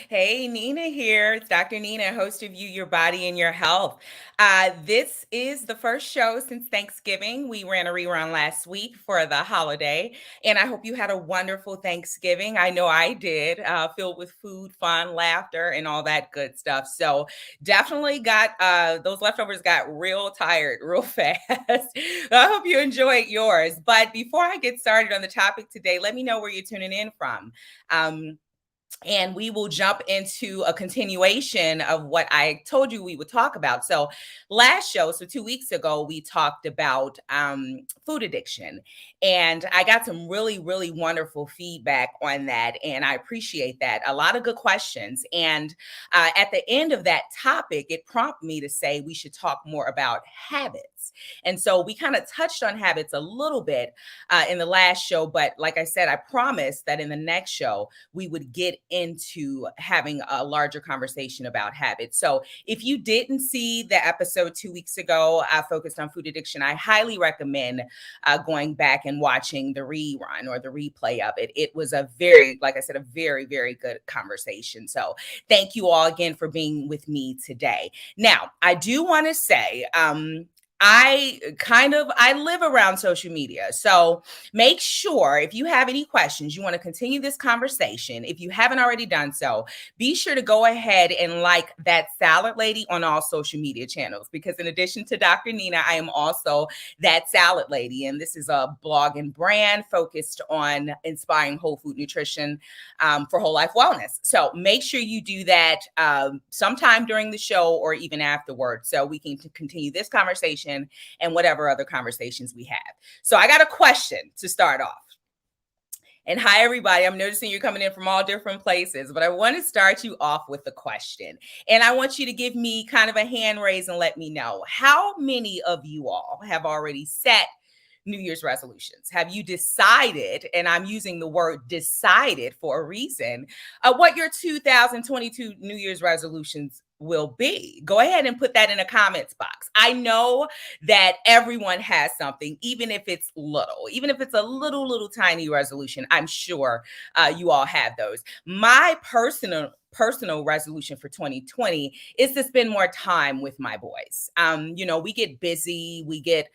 Hey, Nina here. It's Dr. Nina, host of You, Your Body, and Your Health. This is the first show since Thanksgiving. We ran a rerun last week for the holiday, and I hope you had a wonderful Thanksgiving. I know I did, filled with food, fun, laughter, and all that good stuff. So definitely got those leftovers got real tired real fast. I hope you enjoyed yours. But before I get started on the topic today, let me know where you're tuning in from. Um, and we will jump into a continuation of what I told you we would talk about. So, last show, so 2 weeks ago, we talked about food addiction, and I got some really, really wonderful feedback on that, and I appreciate that. A lot of good questions, and at the end of that topic, it prompted me to say we should talk more about habits. And so we kind of touched on habits a little bit in the last show, but like I said, I promised that in the next show we would get into having a larger conversation about habits. So if you didn't see the episode 2 weeks ago, I focused on food addiction, I highly recommend going back and watching the rerun or the replay of it. It was a very, like I said, a very, very good conversation. So thank you all again for being with me today. Now, I do want to say, I live around social media. So make sure if you have any questions, you want to continue this conversation. If you haven't already done so, be sure to go ahead and like that salad lady on all social media channels, because in addition to Dr. Nina, I am also that salad lady. And this is a blog and brand focused on inspiring whole food nutrition for whole life wellness. So make sure you do that sometime during the show or even afterwards, so we can continue this conversation and whatever other conversations we have. So I got a question to start off. And hi, everybody. I'm noticing you're coming in from all different places, but I want to start you off with a question. And I want you to give me kind of a hand raise and let me know, how many of you all have already set New Year's resolutions? Have you decided, and I'm using the word decided for a reason, what your 2022 New Year's resolutions will be? Go ahead and put that in a comments box. I know that everyone has something, even if it's little, even if it's a little tiny resolution. I'm sure you all have those. My personal resolution for 2020 is to spend more time with my boys. We get busy, we get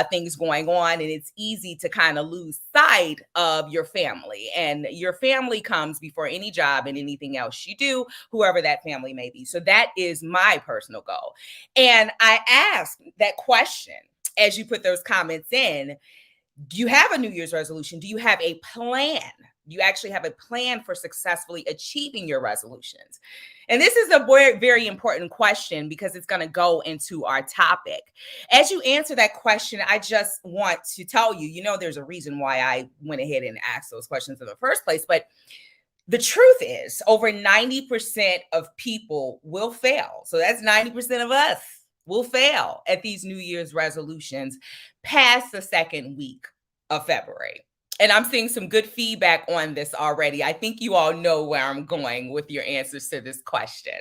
things going on, and it's easy to kind of lose sight of your family. And your family comes before any job and anything else you do, whoever that family may be. So that is my personal goal. And I ask that question as you put those comments in. Do you have a New Year's resolution? Do you have a plan? Do you actually have a plan for successfully achieving your resolutions? And this is a very important question, because it's going to go into our topic. As you answer that question, I just want to tell you, there's a reason why I went ahead and asked those questions in the first place. But the truth is, over 90% of people will fail. So that's 90% of us will fail at these New Year's resolutions past the second week of February. And I'm seeing some good feedback on this already. I think you all know where I'm going with your answers to this question.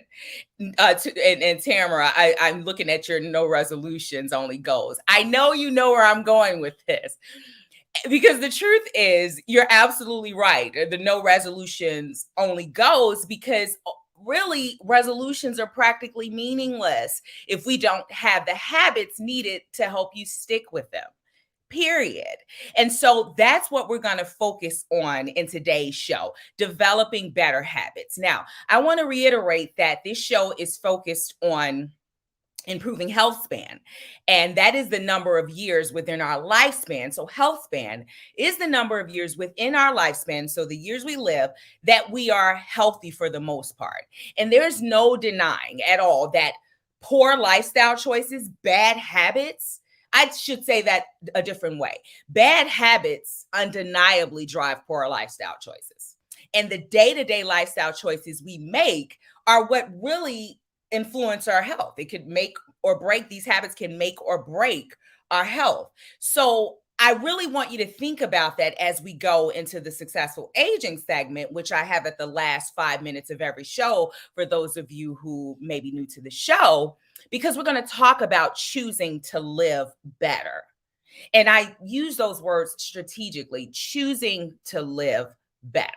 And Tamara, I'm looking at your no resolutions, only goals. I know you know where I'm going with this. Because the truth is, you're absolutely right. The no resolutions only goes, because really resolutions are practically meaningless if we don't have the habits needed to help you stick with them. Period. And so that's what we're going to focus on in today's show, developing better habits. Now, I want to reiterate that this show is focused on improving health span. And that is the number of years within our lifespan. So health span is the number of years within our lifespan. So the years we live, that we are healthy for the most part. And there's no denying at all that poor lifestyle choices, bad habits, I should say that a different way. Bad habits undeniably drive poor lifestyle choices. And the day-to-day lifestyle choices we make are what really influence our health. It could make or break, these habits can make or break our health. So I really want you to think about that as we go into the successful aging segment, which I have at the last 5 minutes of every show for those of you who may be new to the show, because we're going to talk about choosing to live better. And I use those words strategically, choosing to live better.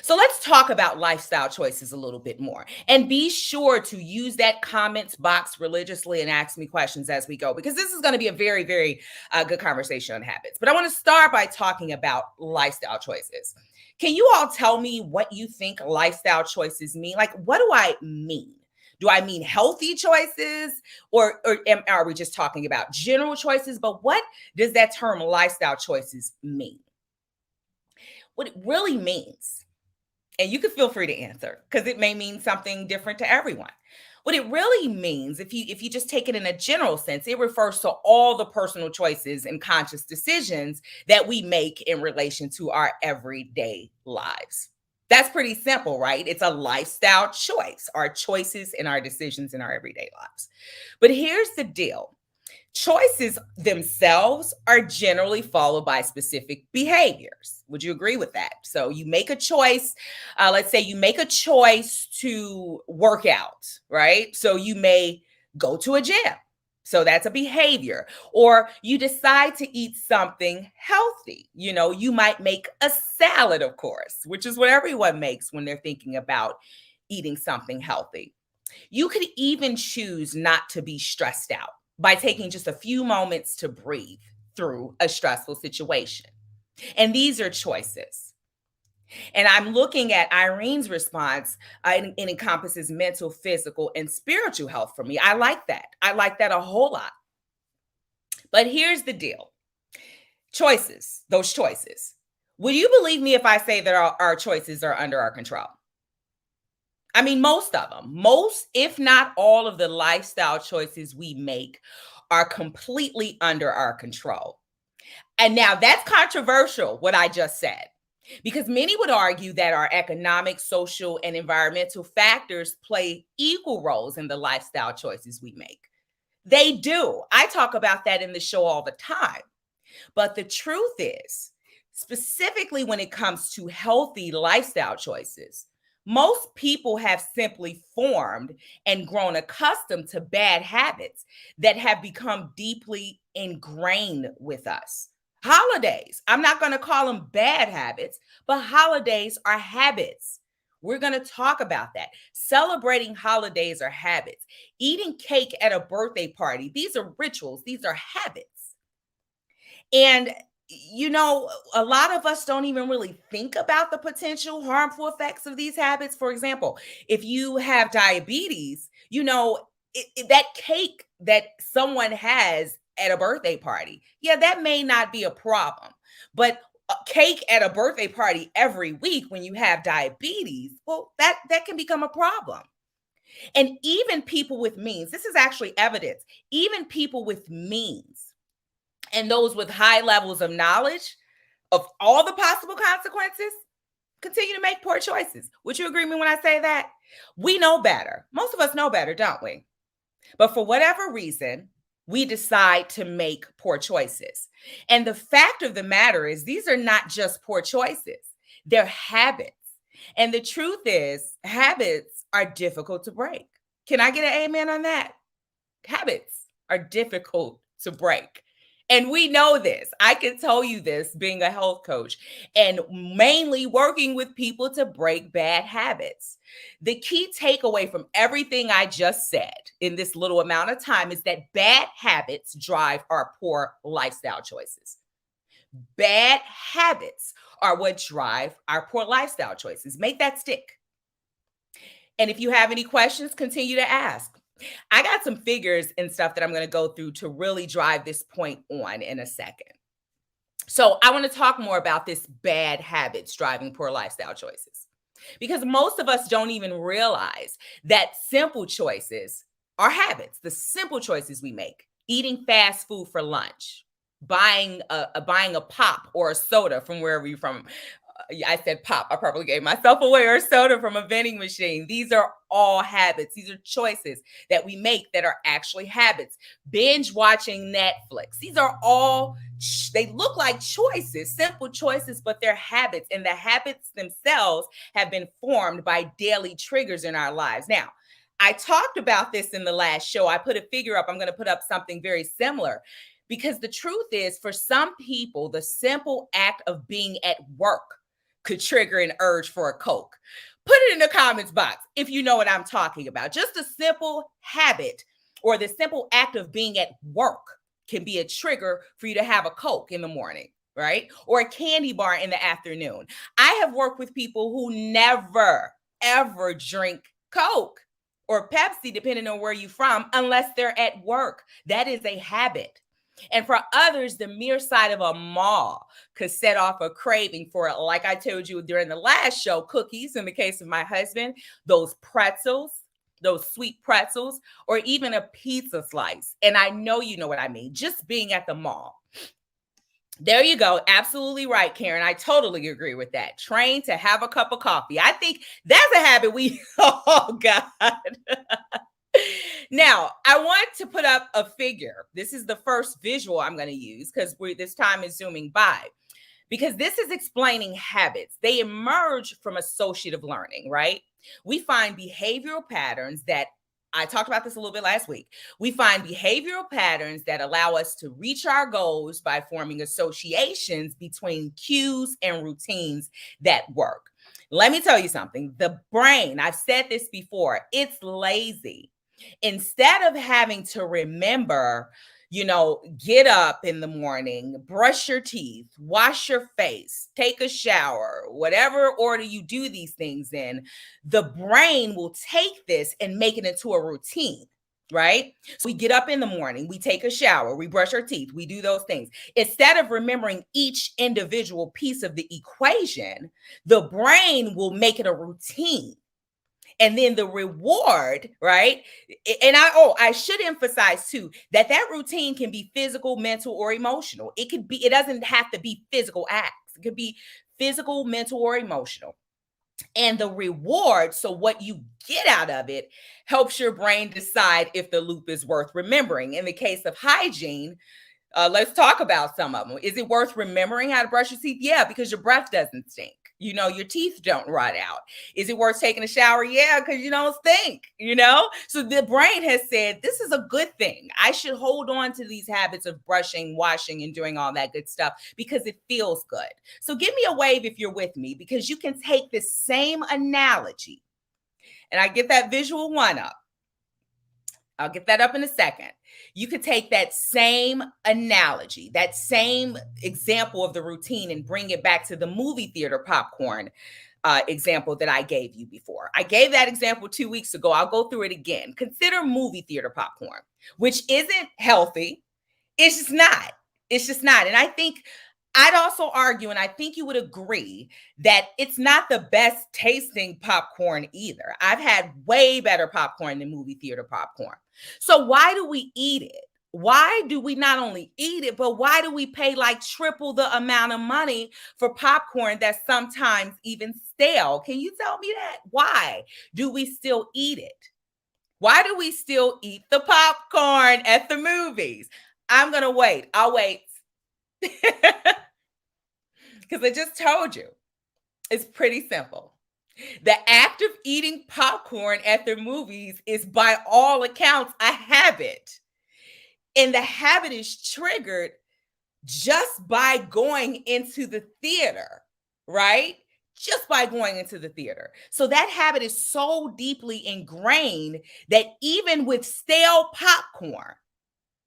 So let's talk about lifestyle choices a little bit more. And be sure to use that comments box religiously and ask me questions as we go, because this is going to be a very, very good conversation on habits. But I want to start by talking about lifestyle choices. Can you all tell me what you think lifestyle choices mean? Like, what do I mean? Do I mean healthy choices, or are we just talking about general choices? But what does that term lifestyle choices mean? What it really means, and you can feel free to answer because it may mean something different to everyone. What it really means, if you just take it in a general sense, it refers to all the personal choices and conscious decisions that we make in relation to our everyday lives. That's pretty simple, right? It's a lifestyle choice, our choices and our decisions in our everyday lives. But here's the deal. Choices themselves are generally followed by specific behaviors. Would you agree with that? So you make a choice. Let's say you make a choice to work out, right? So you may go to a gym. So that's a behavior. Or you decide to eat something healthy. You might make a salad, of course, which is what everyone makes when they're thinking about eating something healthy. You could even choose not to be stressed out by taking just a few moments to breathe through a stressful situation. And these are choices. And I'm looking at Irene's response. It encompasses mental, physical, and spiritual health for me. I like that. I like that a whole lot. But here's the deal. Choices, those choices. Would you believe me if I say that our choices are under our control? I mean, most of them, most, if not all of the lifestyle choices we make are completely under our control. And now that's controversial, what I just said, because many would argue that our economic, social, and environmental factors play equal roles in the lifestyle choices we make. They do. I talk about that in the show all the time. But the truth is, specifically when it comes to healthy lifestyle choices, most people have simply formed and grown accustomed to bad habits that have become deeply ingrained with us. Holidays, I'm not going to call them bad habits, but holidays are habits. We're going to talk about that. Celebrating holidays are habits. Eating cake at a birthday party, these are rituals, these are habits. And a lot of us don't even really think about the potential harmful effects of these habits. For example, if you have diabetes, that cake that someone has at a birthday party, yeah, that may not be a problem. But a cake at a birthday party every week when you have diabetes, well, that can become a problem. And even people with means, this is actually evidence, even people with means and those with high levels of knowledge of all the possible consequences continue to make poor choices. Would you agree with me when I say that? We know better. Most of us know better, don't we? But for whatever reason, we decide to make poor choices. And the fact of the matter is, these are not just poor choices, they're habits. And the truth is, habits are difficult to break. Can I get an amen on that? Habits are difficult to break. And we know this. I can tell you this being a health coach and mainly working with people to break bad habits. The key takeaway from everything I just said in this little amount of time is that bad habits drive our poor lifestyle choices. Bad habits are what drive our poor lifestyle choices. Make that stick. And if you have any questions, continue to ask. I got some figures and stuff that I'm going to go through to really drive this point on in a second. So I want to talk more about this bad habits driving poor lifestyle choices, because most of us don't even realize that simple choices are habits. The simple choices we make: eating fast food for lunch, buying a pop or a soda from wherever you're from. I said pop. I probably gave myself away, or soda from a vending machine. These are all habits. These are choices that we make that are actually habits. Binge watching Netflix. These are all, they look like choices, simple choices, but they're habits. And the habits themselves have been formed by daily triggers in our lives. Now, I talked about this in the last show. I put a figure up. I'm going to put up something very similar. Because the truth is, for some people, the simple act of being at work could trigger an urge for a Coke? Put it in the comments box if you know what I'm talking about. Just a simple habit or the simple act of being at work can be a trigger for you to have a Coke in the morning, right? Or a candy bar in the afternoon. I have worked with people who never, ever drink Coke or Pepsi, depending on where you're from, unless they're at work. That is a habit. And for others, the mere sight of a mall could set off a craving for, like I told you during the last show, cookies in the case of my husband, those pretzels, those sweet pretzels, or even a pizza slice. And I know you know what I mean, just being at the mall. There you go. Absolutely right, Karen. I totally agree with that. Train to have a cup of coffee. I think that's a habit oh God. Now, I want to put up a figure. This is the first visual I'm going to use because this time is zooming by. Because this is explaining habits. They emerge from associative learning, right? We find behavioral patterns that I talked about this a little bit last week. We find behavioral patterns that allow us to reach our goals by forming associations between cues and routines that work. Let me tell you something. The brain, I've said this before, it's lazy. Instead of having to remember, get up in the morning, brush your teeth, wash your face, take a shower, whatever order you do these things in, the brain will take this and make it into a routine, right? So we get up in the morning, we take a shower, we brush our teeth, we do those things. Instead of remembering each individual piece of the equation, the brain will make it a routine. And then the reward, right? And I should emphasize too that routine can be physical, mental, or emotional. It doesn't have to be physical acts. It could be physical, mental, or emotional. And the reward, so what you get out of it, helps your brain decide if the loop is worth remembering. In the case of hygiene, let's talk about some of them. Is it worth remembering how to brush your teeth? Yeah, because your breath doesn't stink. Your teeth don't rot out. Is it worth taking a shower? Yeah, because you don't stink, So the brain has said, this is a good thing. I should hold on to these habits of brushing, washing, and doing all that good stuff because it feels good. So give me a wave if you're with me, because you can take this same analogy, and I get that visual one up. I'll get that up in a second. You could take that same analogy, that same example of the routine, and bring it back to the movie theater popcorn example that I gave you before. I gave that example 2 weeks ago. I'll go through it again. Consider movie theater popcorn, which isn't healthy. It's just not. It's just not. And I think I'd also argue, and I think you would agree, that it's not the best tasting popcorn either. I've had way better popcorn than movie theater popcorn. So why do we eat it? Why do we not only eat it, but why do we pay like triple the amount of money for popcorn that's sometimes even stale? Can you tell me that? Why do we still eat it? Why do we still eat the popcorn at the movies? I'm going to wait. I'll wait. Because I just told you, it's pretty simple. The act of eating popcorn at the movies is by all accounts a habit. And the habit is triggered just by going into the theater, right? Just by going into the theater. So that habit is so deeply ingrained that even with stale popcorn,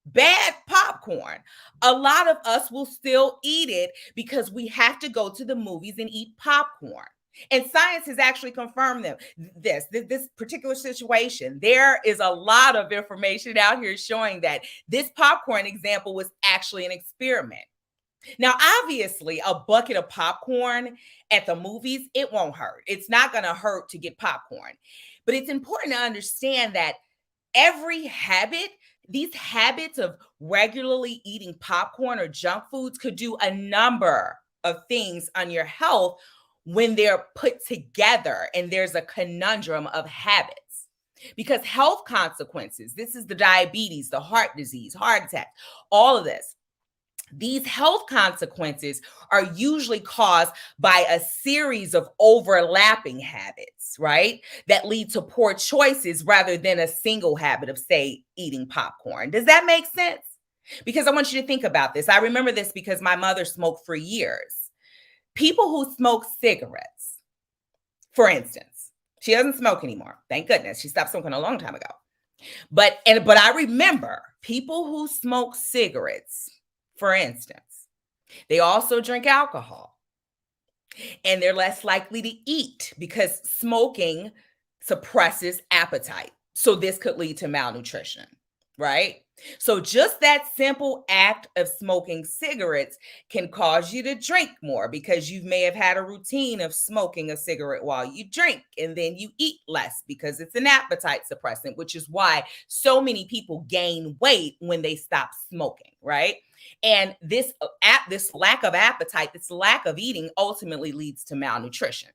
bad popcorn, a lot of us will still eat it because we have to go to the movies and eat popcorn. And science has actually confirmed this particular situation. There is a lot of information out here showing that this popcorn example was actually an experiment. Now, obviously, a bucket of popcorn at the movies, it won't hurt. It's not going to hurt to get popcorn. But it's important to understand that these habits of regularly eating popcorn or junk foods could do a number of things on your health when they're put together, and there's a conundrum of habits. Because health consequences, this is the diabetes, the heart disease, heart attack, all of this. These health consequences are usually caused by a series of overlapping habits, right? That lead to poor choices rather than a single habit of, say, eating popcorn. Does that make sense? Because I want you to think about this. I remember this because my mother smoked for years. People who smoke cigarettes, for instance, she doesn't smoke anymore. Thank goodness. She stopped smoking a long time ago. But I remember people who smoke cigarettes, for instance, they also drink alcohol, and they're less likely to eat because smoking suppresses appetite. So this could lead to malnutrition, right? So just that simple act of smoking cigarettes can cause you to drink more because you may have had a routine of smoking a cigarette while you drink, and then you eat less because it's an appetite suppressant, which is why so many people gain weight when they stop smoking, right? And this lack of appetite, this lack of eating ultimately leads to malnutrition.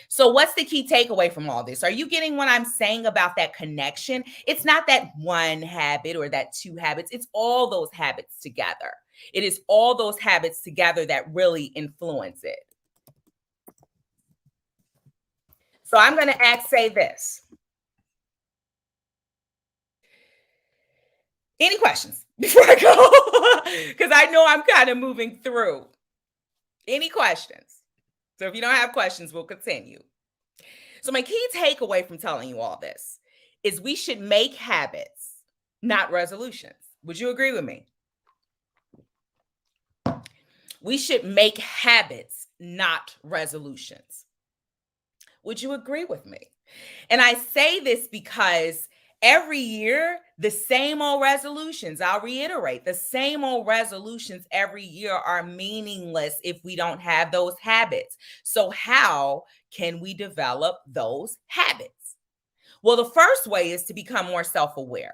So, what's the key takeaway from all this? Are you getting what I'm saying about that connection? It's not that one habit or that two habits, it's all those habits together. It is all those habits together that really influence it. So, I'm going to say this. Any questions before I go? Because I know I'm kind of moving through. Any questions? So, if you don't have questions, we'll continue. So, my key takeaway from telling you all this is we should make habits, not resolutions. Would you agree with me? We should make habits, not resolutions. Would you agree with me? And I say this because every year, the same old resolutions, I'll reiterate, the same old resolutions every year are meaningless if we don't have those habits. So how can we develop those habits? Well, the first way is to become more self-aware.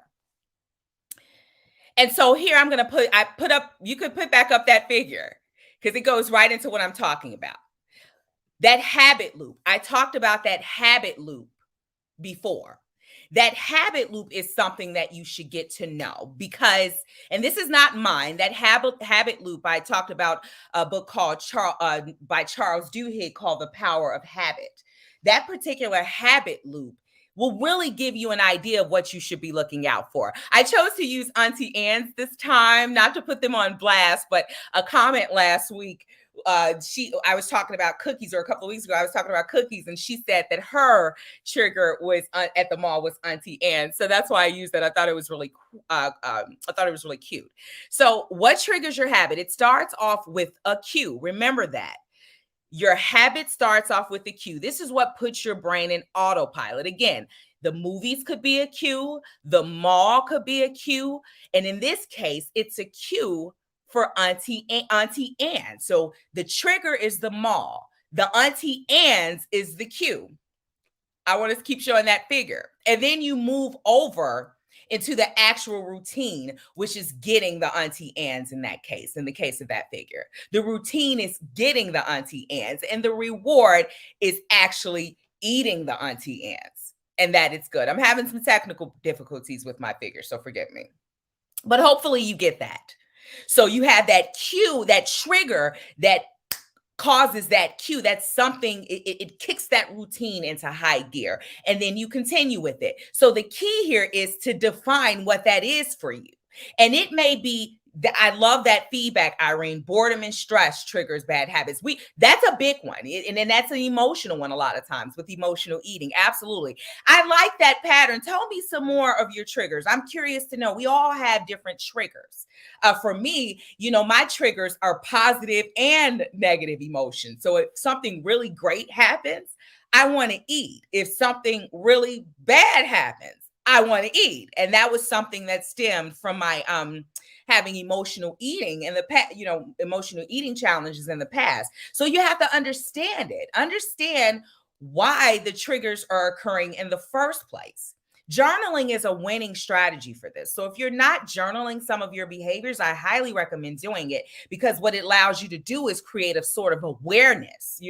And so here I'm going to you could put back up that figure because it goes right into what I'm talking about. That habit loop. I talked about that habit loop before. That habit loop is something that you should get to know because, and this is not mine, that habit loop, I talked about a book called by Charles Duhigg called The Power of Habit. That particular habit loop will really give you an idea of what you should be looking out for. I chose to use Auntie Anne's this time, not to put them on blast, but a comment last week I was talking about cookies, or a couple of weeks ago, I was talking about cookies, and she said that her trigger was at the mall was Auntie Anne. So that's why I used that. I thought it was really cute. So what triggers your habit? It starts off with a cue. Remember that. Your habit starts off with a cue. This is what puts your brain in autopilot. Again, the movies could be a cue. The mall could be a cue. And in this case, it's a cue for Auntie Anne. So the trigger is the mall. The Auntie Anne's is the cue. I want to keep showing that figure. And then you move over into the actual routine, which is getting the Auntie Anne's in that case, in the case of that figure. The routine is getting the Auntie Anne's, and the reward is actually eating the Auntie Anne's. And that is good. I'm having some technical difficulties with my figure, so forgive me. But hopefully you get that. So you have that cue, that trigger that causes that cue. That's something, it kicks that routine into high gear, and then you continue with it. So the key here is to define what that is for you. And it may be I love that feedback, Irene. Boredom and stress triggers bad habits. That's a big one. And then that's an emotional one a lot of times with emotional eating. Absolutely. I like that pattern. Tell me some more of your triggers. I'm curious to know. We all have different triggers. For me, my triggers are positive and negative emotions. So if something really great happens, I want to eat. If something really bad happens, I want to eat. And that was something that stemmed from my having emotional eating in the past, emotional eating challenges in the past. So you have to understand it. Understand why the triggers are occurring in the first place. Journaling is a winning strategy for this. So if you're not journaling some of your behaviors, I highly recommend doing it, because what it allows you to do is create a sort of awareness,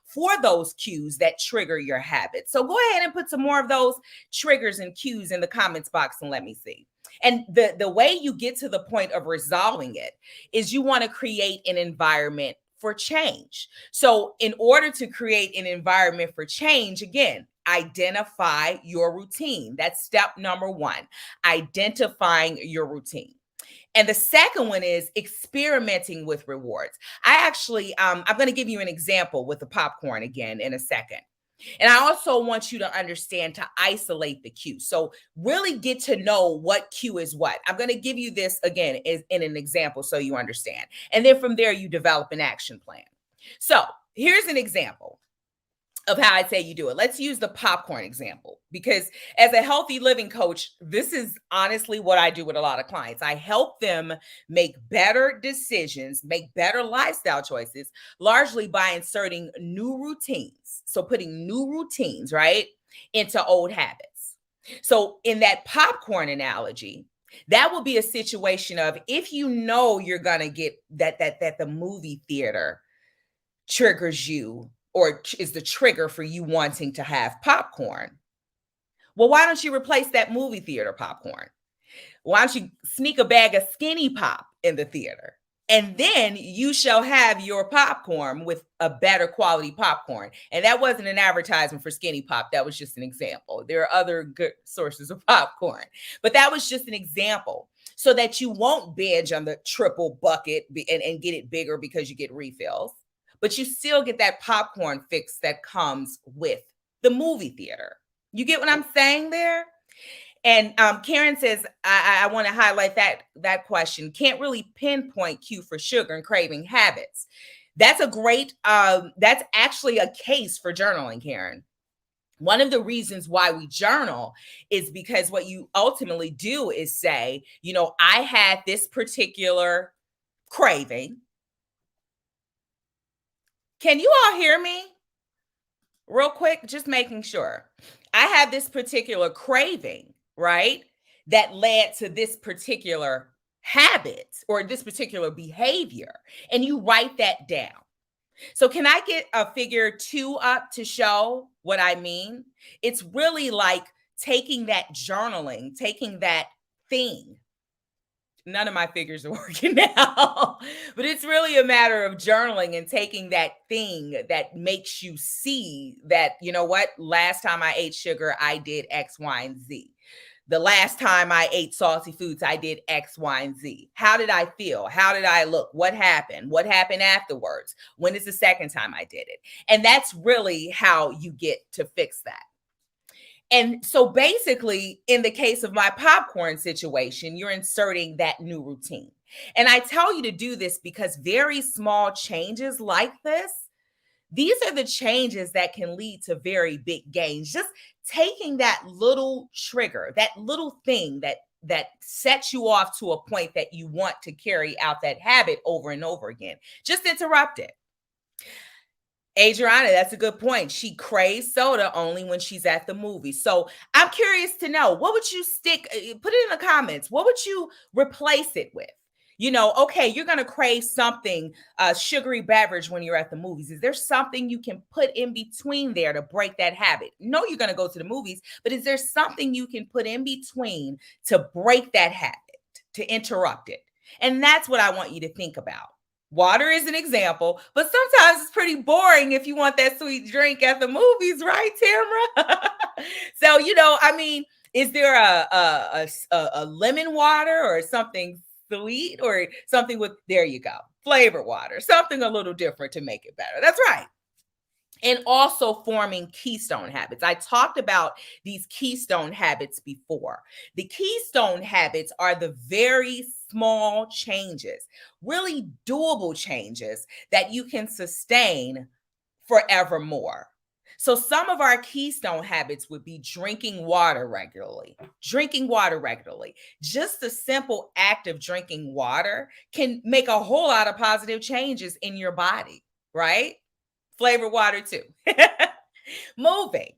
for those cues that trigger your habits. So go ahead and put some more of those triggers and cues in the comments box and let me see. And the way you get to the point of resolving it is you want to create an environment for change. So in order to create an environment for change, again, identify your routine. That's step number one, identifying your routine. And the second one is experimenting with rewards. I actually, I'm going to give you an example with the popcorn again in a second. And I also want you to understand to isolate the cue. So really get to know what cue is what. I'm going to give you this again in an example so you understand. And then from there, you develop an action plan. So here's an example of how I say you do it. Let's use the popcorn example, because as a healthy living coach, this is honestly what I do with a lot of clients. I help them make better decisions, make better lifestyle choices, largely by inserting new routines. So putting new routines, right, into old habits. So in that popcorn analogy, that will be a situation of, if you know you're going to get that the movie theater triggers you, or is the trigger for you wanting to have popcorn. Well, why don't you replace that movie theater popcorn? Why don't you sneak a bag of Skinny Pop in the theater? And then you shall have your popcorn with a better quality popcorn. And that wasn't an advertisement for Skinny Pop. That was just an example. There are other good sources of popcorn, but that was just an example, so that you won't binge on the triple bucket and get it bigger because you get refills, but you still get that popcorn fix that comes with the movie theater. You get what I'm saying there? And Karen says, I want to highlight that question. Can't really pinpoint cue for sugar and craving habits. That's a great, that's actually a case for journaling, Karen. One of the reasons why we journal is because what you ultimately do is say, I had this particular craving. Can you all hear me? Real quick, just making sure. I have this particular craving, right? That led to this particular habit or this particular behavior. And you write that down. So can I get a figure 2 up to show what I mean? It's really like taking that journaling, taking that thing. None of my figures are working now, but it's really a matter of journaling and taking that thing that makes you see that, you know what, last time I ate sugar, I did X, Y, and Z. The last time I ate salty foods, I did X, Y, and Z. How did I feel? How did I look? What happened? What happened afterwards? When is the second time I did it? And that's really how you get to fix that. And so basically, in the case of my popcorn situation, you're inserting that new routine. And I tell you to do this because very small changes like this, these are the changes that can lead to very big gains. Just taking that little trigger, that little thing that sets you off to a point that you want to carry out that habit over and over again. Just interrupt it. Adriana, that's a good point. She craves soda only when she's at the movie. So I'm curious to know, what would you put it in the comments. What would you replace it with? Okay, you're going to crave something, sugary beverage when you're at the movies. Is there something you can put in between there to break that habit? No, you're going to go to the movies, but is there something you can put in between to break that habit, to interrupt it? And that's what I want you to think about. Water is an example, but sometimes it's pretty boring if you want that sweet drink at the movies, right, Tamara? So, is there a lemon water or something sweet or something with, there you go, flavored water, something a little different to make it better. That's right. And also forming keystone habits. I talked about these keystone habits before. The keystone habits are the very small changes, really doable changes that you can sustain forevermore. So some of our keystone habits would be drinking water regularly. Just the simple act of drinking water can make a whole lot of positive changes in your body, right? Flavored water too. Moving.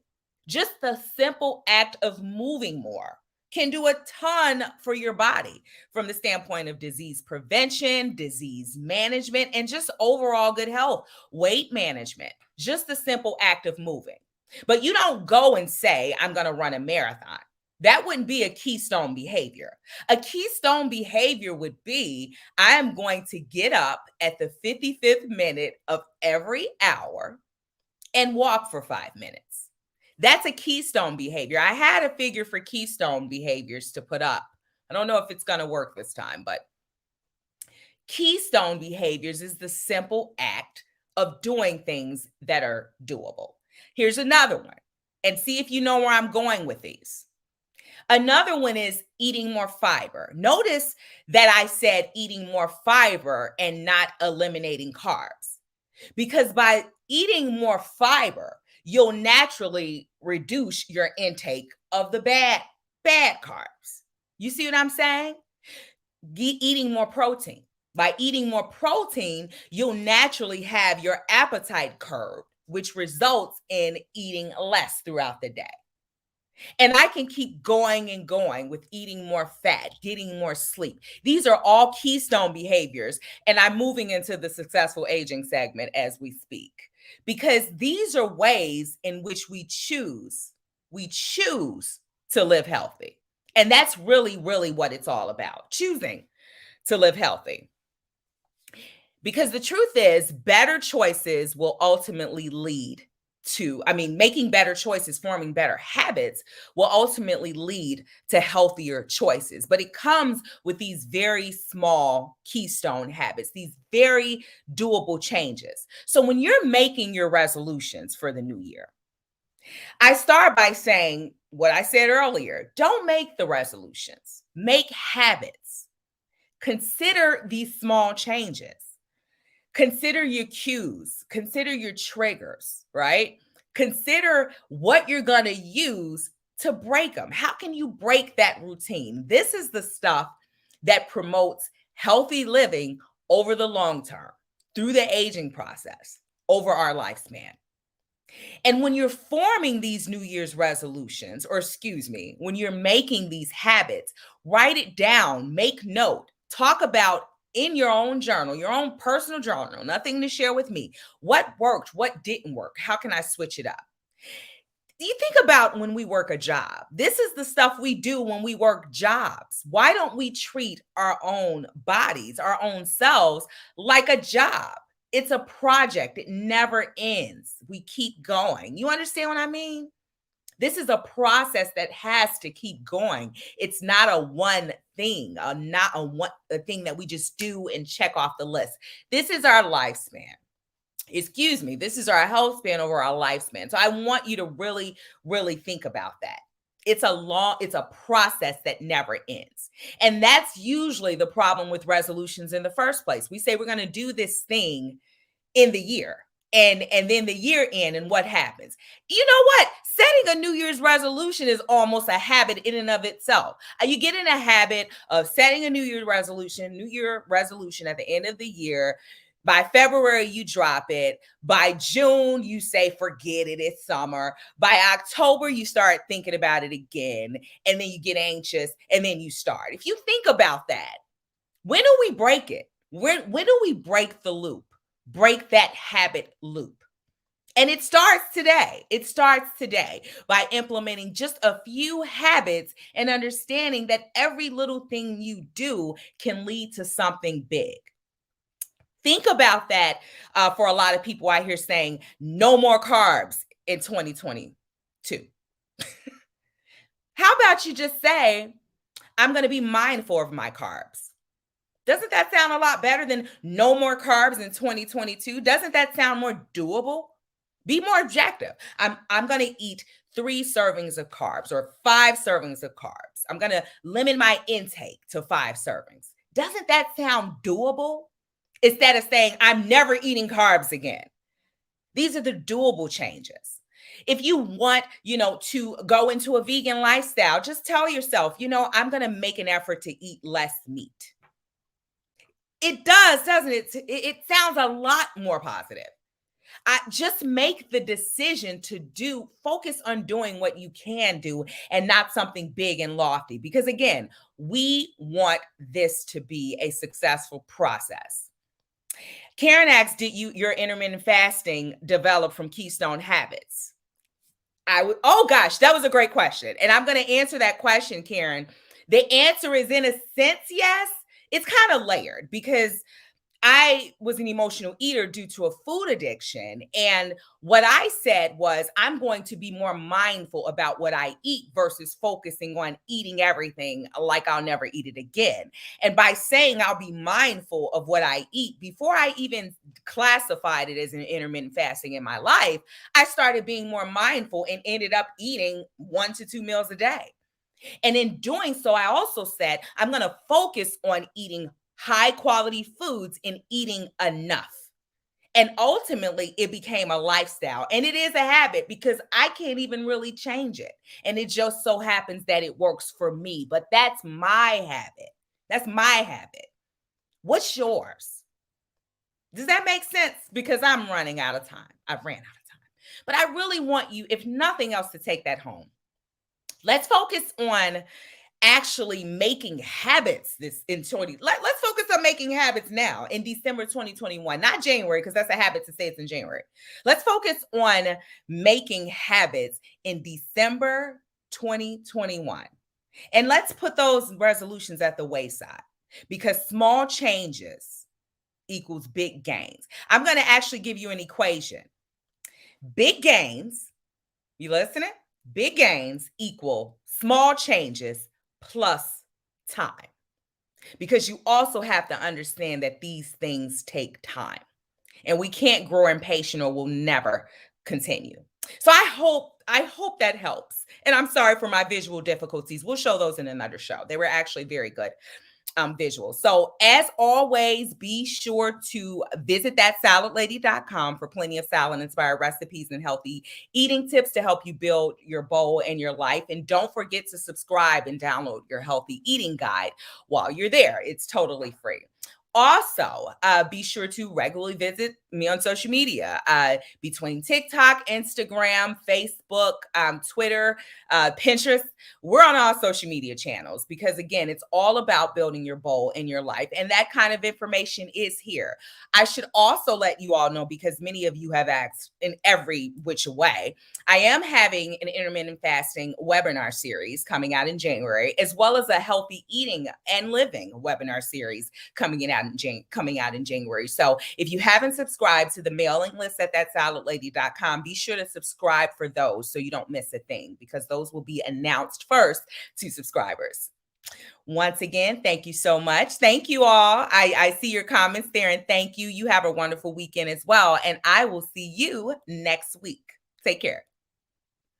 Just the simple act of moving more can do a ton for your body from the standpoint of disease prevention, disease management, and just overall good health, weight management, just the simple act of moving. But you don't go and say, I'm going to run a marathon. That wouldn't be a keystone behavior. A keystone behavior would be, I am going to get up at the 55th minute of every hour and walk for 5 minutes. That's a keystone behavior. I had a figure for keystone behaviors to put up I don't know if it's going to work this time, but keystone behaviors is the simple act of doing things that are doable. Here's another one, and see if you know where I'm going with these. Another one is eating more fiber. Notice that I said eating more fiber and not eliminating carbs, because by eating more fiber, you'll naturally reduce your intake of the bad carbs. You see what I'm saying? Eating more protein. By eating more protein, you'll naturally have your appetite curbed, which results in eating less throughout the day. And I can keep going and going with eating more fat, getting more sleep. These are all keystone behaviors. And I'm moving into the successful aging segment as we speak, because these are ways in which we choose to live healthy. And that's really, really what it's all about, choosing to live healthy. Because the truth is, better choices will ultimately lead to, making better choices, forming better habits will ultimately lead to healthier choices. But it comes with these very small keystone habits, these very doable changes. So when you're making your resolutions for the new year, I start by saying what I said earlier: don't make the resolutions, make habits. Consider these small changes. Consider your cues, consider your triggers, right? Consider what you're going to use to break them. How can you break that routine? This is the stuff that promotes healthy living over the long term, through the aging process, over our lifespan. And when you're forming these New Year's resolutions, when you're making these habits, write it down, make note, talk about in your own journal, your own personal journal, nothing to share with me. What worked? What didn't work? How can I switch it up? You think about when we work a job. This is the stuff we do when we work jobs. Why don't we treat our own bodies, our own selves, like a job? It's a project. It never ends. We keep going. You understand what I mean? This is a process that has to keep going. It's not a one thing, not a thing that we just do and check off the list. This is our lifespan. This is our health span over our lifespan. So I want you to really, really think about that. It's a process that never ends. And that's usually the problem with resolutions in the first place. We say we're going to do this thing in the year. And then the year end, and what happens? You know what? Setting a New Year's resolution is almost a habit in and of itself. You get in a habit of setting a New Year resolution at the end of the year. By February, you drop it. By June, you say, forget it, it's summer. By October, you start thinking about it again. And then you get anxious, and then you start. If you think about that, when do we break it? When do we break the loop? Break that habit loop. And it starts today. It starts today by implementing just a few habits and understanding that every little thing you do can lead to something big. Think about that for a lot of people I hear saying no more carbs in 2022. How about you just say, I'm going to be mindful of my carbs? Doesn't that sound a lot better than no more carbs in 2022? Doesn't that sound more doable? Be more objective. I'm going to eat 3 servings of carbs or 5 servings of carbs. I'm going to limit my intake to 5 servings. Doesn't that sound doable? Instead of saying, I'm never eating carbs again. These are the doable changes. If you want, to go into a vegan lifestyle, just tell yourself, I'm going to make an effort to eat less meat. It does, doesn't it? It sounds a lot more positive. Just make the decision to focus on doing what you can do and not something big and lofty. Because again, we want this to be a successful process. Karen asks, did your intermittent fasting develop from Keystone Habits? Oh gosh, that was a great question. And I'm going to answer that question, Karen. The answer is, in a sense, yes. It's kind of layered because I was an emotional eater due to a food addiction. And what I said was, I'm going to be more mindful about what I eat versus focusing on eating everything like I'll never eat it again. And by saying I'll be mindful of what I eat, before I even classified it as an intermittent fasting in my life, I started being more mindful and ended up eating 1 to 2 meals a day. And in doing so, I also said, I'm going to focus on eating high quality foods and eating enough. And ultimately, it became a lifestyle. And it is a habit because I can't even really change it. And it just so happens that it works for me. But that's my habit. That's my habit. What's yours? Does that make sense? Because I'm running out of time. I've ran out of time. But I really want you, if nothing else, to take that home. Let's focus on actually making habits this in 20. Let's focus on making habits now in December 2021, not January, because that's a habit to say it's in January. Let's focus on making habits in December 2021. And let's put those resolutions at the wayside, because small changes equals big gains. I'm going to actually give you an equation. Big gains, you listening? Big gains equal small changes plus time. Because you also have to understand that these things take time. And we can't grow impatient or we'll never continue. So I hope that helps. And I'm sorry for my visual difficulties. We'll show those in another show. They were actually very good visuals. So as always, be sure to visit thatsaladlady.com for plenty of salad inspired recipes and healthy eating tips to help you build your bowl and your life. And don't forget to subscribe and download your healthy eating guide while you're there. It's totally free. Also, be sure to regularly visit me on social media between TikTok, Instagram, Facebook, Twitter, Pinterest. We're on all social media channels because, again, it's all about building your bowl in your life. And that kind of information is here. I should also let you all know, because many of you have asked in every which way, I am having an intermittent fasting webinar series coming out in January, as well as a healthy eating and living webinar series coming out in January. So if you haven't subscribed to the mailing list at thatsaladlady.com, be sure to subscribe for those so you don't miss a thing, because those will be announced first to subscribers. Once again, thank you so much. Thank you all. I see your comments there, and thank you. You have a wonderful weekend as well. And I will see you next week. Take care.